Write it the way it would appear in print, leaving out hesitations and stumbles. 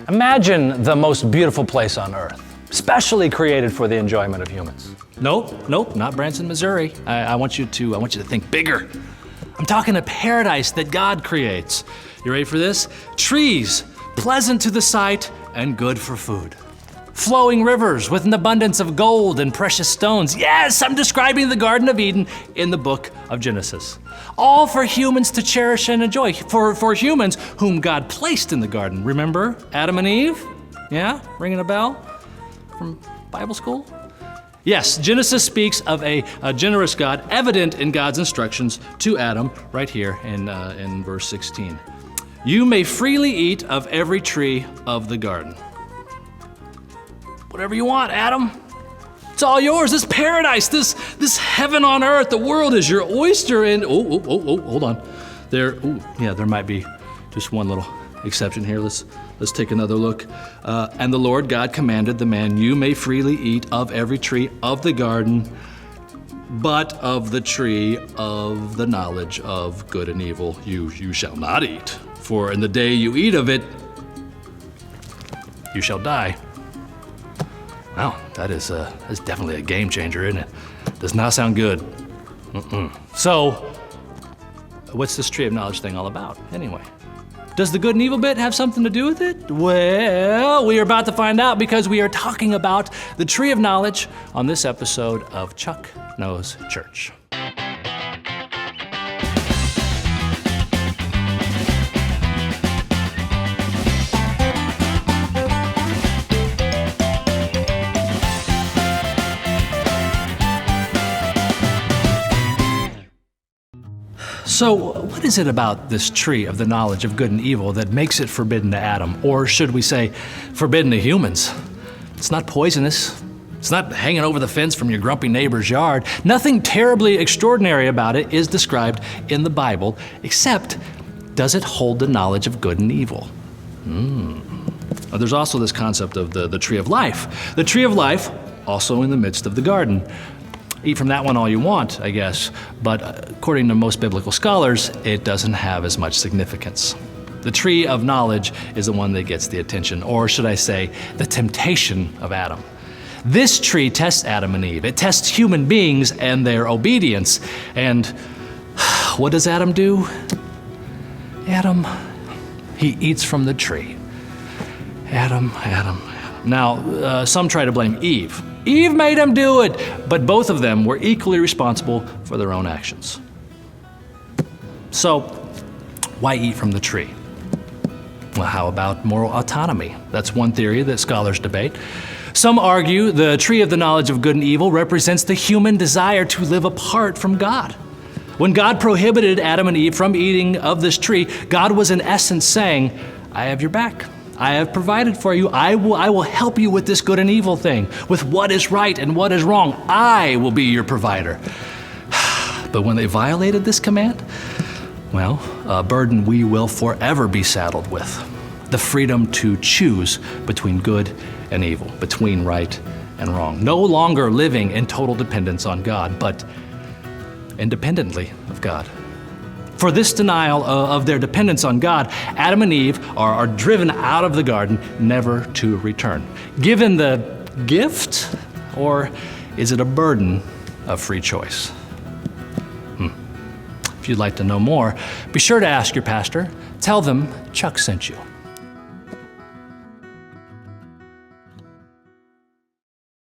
Imagine the most beautiful place on earth, specially created for the enjoyment of humans. Nope, not Branson, Missouri. I want you to think bigger. I'm talking a paradise that God creates. You ready for this? Trees, pleasant to the sight and good for food. Flowing rivers with an abundance of gold and precious stones. Yes, I'm describing the Garden of Eden in the book of Genesis. All for humans to cherish and enjoy, for humans whom God placed in the garden. Remember Adam and Eve? Yeah, ringing a bell from Bible school? Yes, Genesis speaks of a generous God, evident in God's instructions to Adam right here in verse 16. You may freely eat of every tree of the garden. Whatever you want, Adam. It's all yours. This paradise, this heaven on earth, the world is your oyster. And hold on. There might be just one little exception here. Let's take another look. And the Lord God commanded the man, you may freely eat of every tree of the garden, but of the tree of the knowledge of good and evil you shall not eat. For in the day you eat of it, you shall die. Wow, that's definitely a game changer, isn't it? Does not sound good. So, what's this tree of knowledge thing all about, anyway? Does the good and evil bit have something to do with it? Well, we are about to find out because we are talking about the tree of knowledge on this episode of Chuck Knows Church. So, what is it about this tree of the knowledge of good and evil that makes it forbidden to Adam? Or should we say, forbidden to humans? It's not poisonous. It's not hanging over the fence from your grumpy neighbor's yard. Nothing terribly extraordinary about it is described in the Bible, except, does it hold the knowledge of good and evil? There's also this concept of the tree of life. The tree of life, also in the midst of the garden. Eat from that one all you want, I guess, but according to most biblical scholars, it doesn't have as much significance. The tree of knowledge is the one that gets the attention, or should I say, the temptation of Adam. This tree tests Adam and Eve. It tests human beings and their obedience. And what does Adam do? He eats from the tree. Adam. Now, some try to blame Eve. Eve made him do it, but both of them were equally responsible for their own actions. So, why eat from the tree? Well, how about moral autonomy? That's one theory that scholars debate. Some argue the tree of the knowledge of good and evil represents the human desire to live apart from God. When God prohibited Adam and Eve from eating of this tree, God was in essence saying, I have your back. I have provided for you. I will help you with this good and evil thing, with what is right and what is wrong. I will be your provider. But when they violated this command, well, a burden we will forever be saddled with. The freedom to choose between good and evil, between right and wrong. No longer living in total dependence on God, but independently of God. For this denial of their dependence on God, Adam and Eve are driven out of the garden, never to return. Given the gift, or is it a burden of free choice? If you'd like to know more, be sure to ask your pastor. Tell them Chuck sent you.